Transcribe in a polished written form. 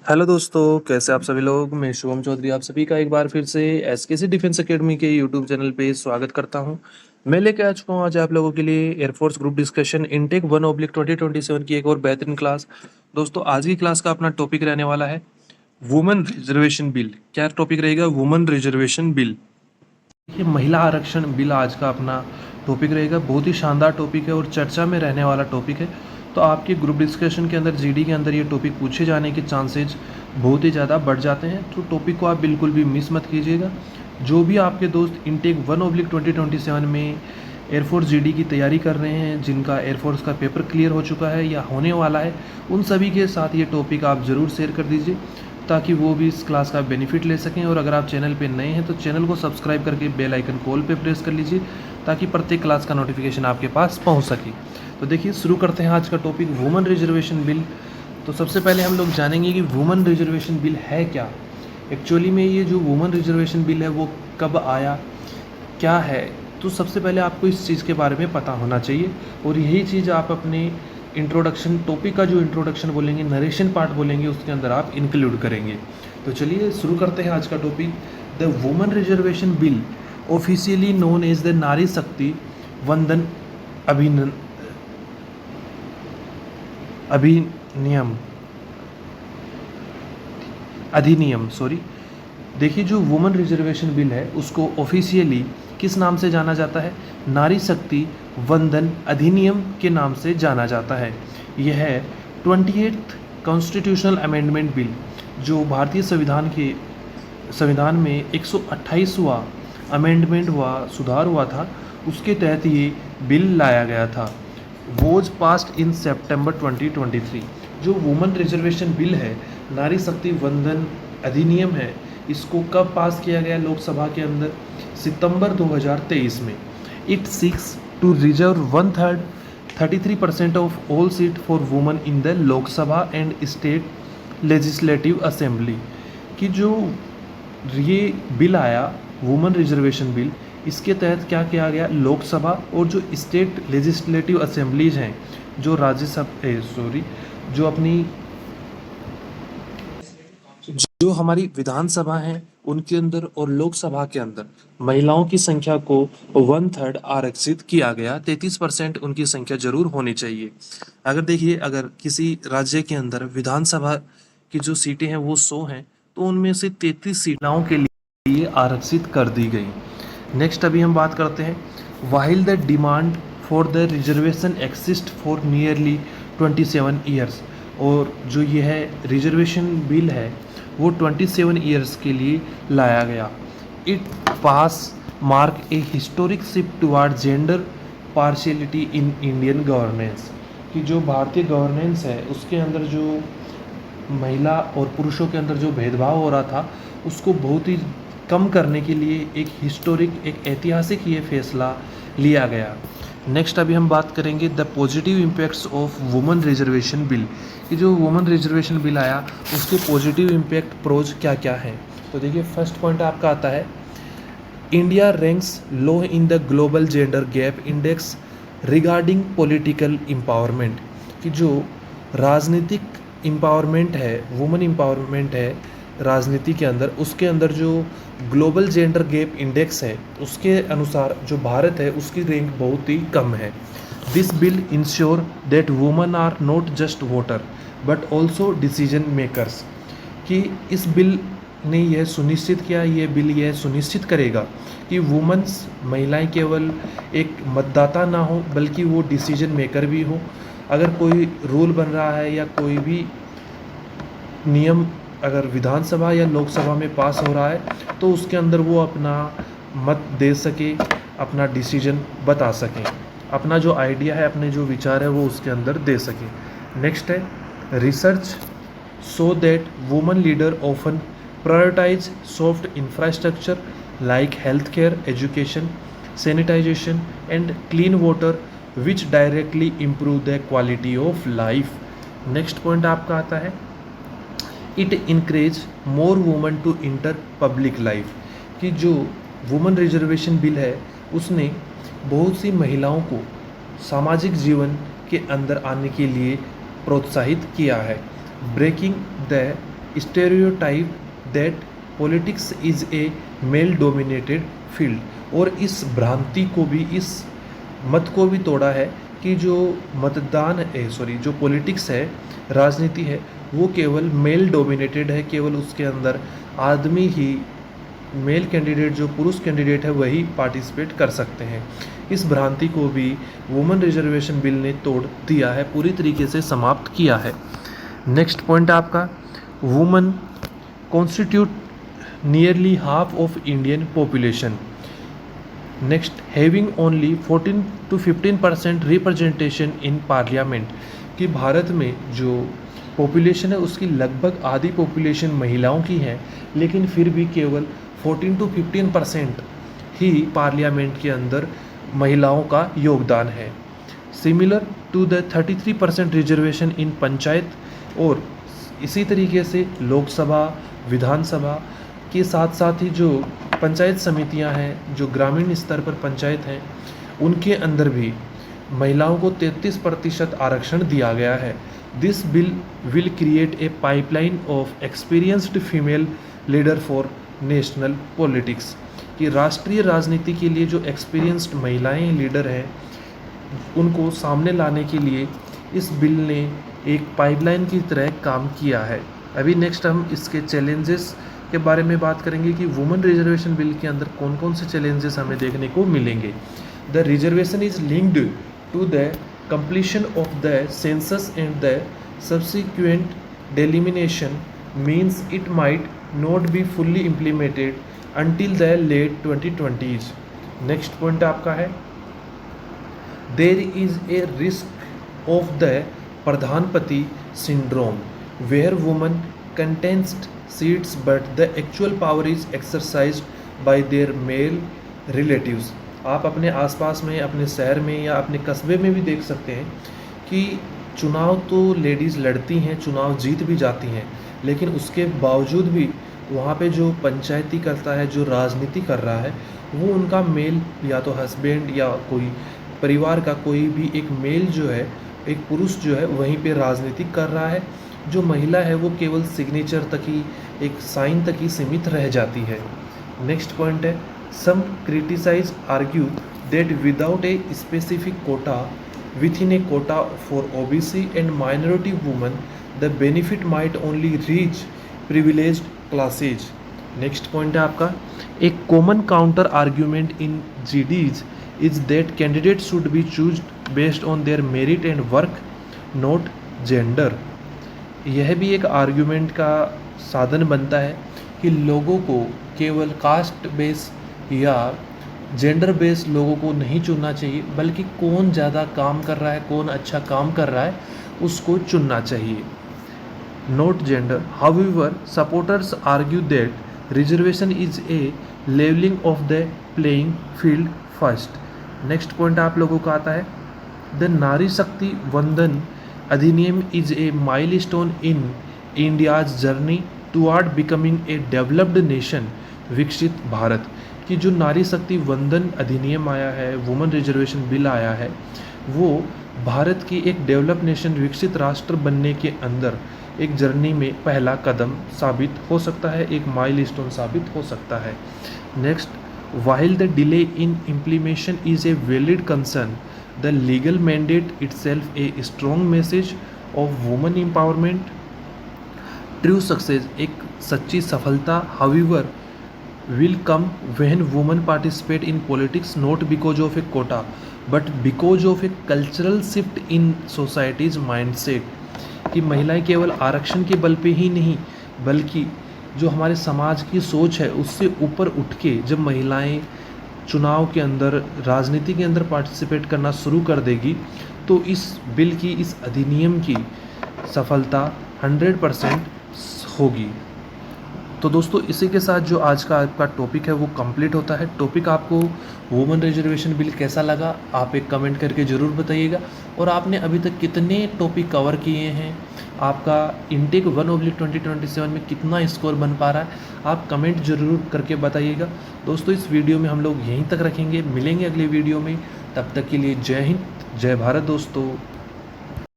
Hello दोस्तों, कैसे आप सभी लोग। मैं शुभम चौधरी आप सभी का एक बार फिर से एसकेसी डिफेंस एकेडमी के यूट्यूब चैनल पे स्वागत करता हूं। मैं लेके आ चुका हूं आज आप लोगों के लिए एयरफोर्स ग्रुप डिस्कशन इनटेक 1/2027 की एक और बेहतरीन क्लास। दोस्तों, आज की क्लास का अपना टॉपिक रहने वाला है वुमेन रिजर्वेशन बिल। क्या टॉपिक रहेगा? Women reservation bill. देखिए, महिला आरक्षण बिल आज का अपना टॉपिक रहेगा। बहुत ही शानदार टॉपिक है और चर्चा में रहने वाला टॉपिक है। तो आपके ग्रुप डिस्कशन के अंदर जीडी के अंदर ये टॉपिक पूछे जाने के चांसेज बहुत ही ज़्यादा बढ़ जाते हैं। तो टॉपिक को आप बिल्कुल भी मिस मत कीजिएगा। जो भी आपके दोस्त इनटेक 1/2027 में एयरफोर्स जीडी की तैयारी कर रहे हैं, जिनका एयरफोर्स का पेपर क्लियर हो चुका है या होने वाला है, उन सभी के साथ ये टॉपिक आप ज़रूर शेयर कर दीजिए ताकि वो भी इस क्लास का बेनिफिट ले सकें। और अगर आप चैनल पे नए हैं तो चैनल को सब्सक्राइब करके बेल आइकन कॉल पे प्रेस कर लीजिए ताकि प्रत्येक क्लास का नोटिफिकेशन आपके पास पहुंच सके। तो देखिए, शुरू करते हैं आज का टॉपिक वुमेन रिजर्वेशन बिल। तो सबसे पहले हम लोग जानेंगे कि वुमेन रिजर्वेशन बिल है क्या। एक्चुअली में ये जो वुमेन रिजर्वेशन बिल है वो कब आया, क्या है, तो सबसे पहले आपको इस चीज़ के बारे में पता होना चाहिए। और यही चीज़ आप अपने इंट्रोडक्शन टॉपिक का जो इंट्रोडक्शन बोलेंगे, नरेशन पार्ट बोलेंगे, उसके अंदर आप इंक्लूड करेंगे। तो चलिए शुरू करते हैं आज का topic. The women reservation bill officially known as the Nari Shakti वंदन अभिनन अभिनियम अधिनियम सॉरी। देखिए, जो वुमेन रिजर्वेशन बिल है उसको ऑफिशियली किस नाम से जाना जाता है? नारी शक्ति वंदन अधिनियम के नाम से जाना जाता है। यह है 28th कॉन्स्टिट्यूशनल अमेंडमेंट बिल, जो भारतीय संविधान में 128वां अमेंडमेंट हुआ, सुधार हुआ था, उसके तहत ये बिल लाया गया था। वॉज पास्ड इन सितंबर 2023। जो वुमेन रिजर्वेशन बिल है, नारी शक्ति वंदन अधिनियम है, इसको कब पास किया गया लोकसभा के अंदर? सितंबर 2023 में। It seeks to reserve 1/3 33% of all seat for women in the Lok Sabha and state legislative assembly. कि जो ये बिल आया वुमेन रिजर्वेशन बिल, इसके तहत क्या किया गया? लोकसभा और जो स्टेट लेजिस्लेटिव असेंबलीज हैं, जो जो अपनी जो हमारी विधानसभा हैं उनके अंदर और लोकसभा के अंदर महिलाओं की संख्या को 1/3 आरक्षित किया गया। 33% उनकी संख्या जरूर होनी चाहिए। अगर देखिए, अगर किसी राज्य के अंदर विधानसभा की जो सीटें हैं वो 100 हैं, तो उनमें से 33 सीटाओं के लिए आरक्षित कर दी गई। नेक्स्ट अभी हम बात करते हैं, while the demand for the reservation exist for nearly 27 years. और जो ये है रिजर्वेशन बिल है वो 27 ईयर्स के लिए लाया गया। It pass mark A historic shift toward gender partiality in Indian governance. कि जो भारतीय गवर्नेंस है उसके अंदर जो महिला और पुरुषों के अंदर जो भेदभाव हो रहा था उसको बहुत ही कम करने के लिए एक हिस्टोरिक, एक ऐतिहासिक ये फैसला लिया गया। नेक्स्ट अभी हम बात करेंगे the positive impacts of women reservation bill. कि जो वुमेन रिजर्वेशन बिल आया उसके पॉजिटिव इम्पैक्ट प्रोज क्या क्या हैं। तो देखिए, फर्स्ट पॉइंट आपका आता है, India ranks low in the global gender gap index regarding political empowerment. कि जो राजनीतिक एम्पावरमेंट है, वुमेन एम्पावरमेंट है राजनीति के अंदर, उसके अंदर जो ग्लोबल जेंडर गैप इंडेक्स है उसके अनुसार जो भारत है उसकी रैंक बहुत ही कम है। This bill ensure that women are not just voter but also decision makers. कि इस बिल ने यह सुनिश्चित किया, ये बिल यह सुनिश्चित करेगा कि वुमेन्स, महिलाएं केवल एक मतदाता ना हो बल्कि वो डिसीजन मेकर भी हो। अगर कोई रूल बन रहा है या कोई भी नियम अगर विधानसभा या लोकसभा में पास हो रहा है तो उसके अंदर वो अपना मत दे सके, अपना डिसीजन बता सकें, अपना जो आइडिया है, अपने जो विचार है वो उसके अंदर दे सकें। नेक्स्ट है, research so that women leader often prioritise soft infrastructure like health care, education, sanitisation and clean water which directly improve the quality of life. Next point आपका आता है, it increase more women to enter public life. कि जो women reservation bill है उसने बहुत सी महिलाओं को सामाजिक जीवन के अंदर आने के लिए प्रोत्साहित किया है। Breaking the stereotype that politics is a male dominated field. और इस भ्रांति को भी, इस मत को भी तोड़ा है कि जो जो पॉलिटिक्स है, राजनीति है, वो केवल मेल डोमिनेटेड है, केवल उसके अंदर आदमी ही, मेल कैंडिडेट जो पुरुष कैंडिडेट है वही पार्टिसिपेट कर सकते हैं। इस भ्रांति को भी वुमेन रिजर्वेशन बिल ने तोड़ दिया है, पूरी तरीके से समाप्त किया है। नेक्स्ट पॉइंट आपका, women constitute nearly half of Indian population. Next, having only 14 to 15% representation in parliament, कि भारत में जो पॉपुलेशन है उसकी लगभग आधी पॉपुलेशन महिलाओं की है, लेकिन फिर भी केवल 14 to 15% ही पार्लियामेंट के अंदर महिलाओं का योगदान है। Similar to the 33% reservation in panchayat, और इसी तरीके से लोकसभा, विधानसभा के साथ साथ ही जो पंचायत समितियां हैं, जो ग्रामीण स्तर पर पंचायत हैं, उनके अंदर भी महिलाओं को 33% आरक्षण दिया गया है। This bill will create a pipeline of experienced female leader for national politics, कि राष्ट्रीय राजनीति के लिए जो एक्सपीरियंस्ड महिलाएं लीडर हैं उनको सामने लाने के लिए इस बिल ने एक पाइपलाइन की तरह काम किया है। अभी नेक्स्ट हम इसके चैलेंजेस के बारे में बात करेंगे कि वुमेन रिजर्वेशन बिल के अंदर कौन कौन से चैलेंजेस हमें देखने को मिलेंगे। The reservation is linked to the completion of the census and the subsequent delimitation means it might not be fully implemented until the late 2020s. Next point आपका है, there is a risk of the Pradhanpati syndrome where women contest seats but the actual power is exercised by their male relatives. आप अपने आसपास में, अपने शहर में या अपने कस्बे में भी देख सकते हैं कि चुनाव तो लेडीज़ लड़ती हैं, चुनाव जीत भी जाती हैं, लेकिन उसके बावजूद भी वहाँ पे जो पंचायती करता है, जो राजनीति कर रहा है, वो उनका मेल या तो हस्बैंड या कोई परिवार का कोई भी एक मेल जो है, एक पुरुष जो है वहीं पे राजनीति कर रहा है। जो महिला है वो केवल सिग्नेचर तक ही, एक साइन तक ही सीमित रह जाती है। नेक्स्ट पॉइंट है, some criticize argue that without a specific quota within a quota for OBC and minority women, the benefit might only reach privileged classes. Next point है आपका, a common counter argument in GDs is that candidates should be chosen based on their merit and work, not gender. यह भी एक argument का साधन बनता है कि लोगों को केवल कास्ट बेस या जेंडर बेस लोगों को नहीं चुनना चाहिए, बल्कि कौन ज़्यादा काम कर रहा है, कौन अच्छा काम कर रहा है, उसको चुनना चाहिए, not gender. However supporters argue that reservation is a levelling of the playing field first. Next point आप लोगों का आता है, द नारी शक्ति वंदन अधिनियम is a milestone in India's journey toward becoming a developed nation, विकसित भारत। कि जो नारी शक्ति वंदन अधिनियम आया है, वुमेन रिजर्वेशन बिल आया है, वो भारत की एक डेवलप नेशन, विकसित राष्ट्र बनने के अंदर एक जर्नी में पहला कदम साबित हो सकता है, एक माइलस्टोन साबित हो सकता है। Next, while the delay in implementation is a valid concern, the legal mandate itself a strong message of women empowerment. True success, एक सच्ची सफलता, however will come when women participate in politics not because of a quota but because of a cultural shift in society's mindset, कि महिलाएं केवल आरक्षण के बल पे ही नहीं, बल्कि जो हमारे समाज की सोच है उससे ऊपर उठ के जब महिलाएं चुनाव के अंदर, राजनीति के अंदर पार्टिसिपेट करना शुरू कर देगी, तो इस बिल की, इस अधिनियम की सफलता 100% होगी। तो दोस्तों, इसी के साथ जो आज का आपका टॉपिक है वो कंप्लीट होता है। टॉपिक आपको वुमेन रिजर्वेशन बिल कैसा लगा, आप एक कमेंट करके ज़रूर बताइएगा। और आपने अभी तक कितने टॉपिक कवर किए हैं, आपका इनटेक 1/2027 में कितना स्कोर बन पा रहा है, आप कमेंट ज़रूर करके बताइएगा। दोस्तों, इस वीडियो में हम लोग यहीं तक रखेंगे, मिलेंगे अगले वीडियो में। तब तक के लिए जय हिंद, जय भारत दोस्तों।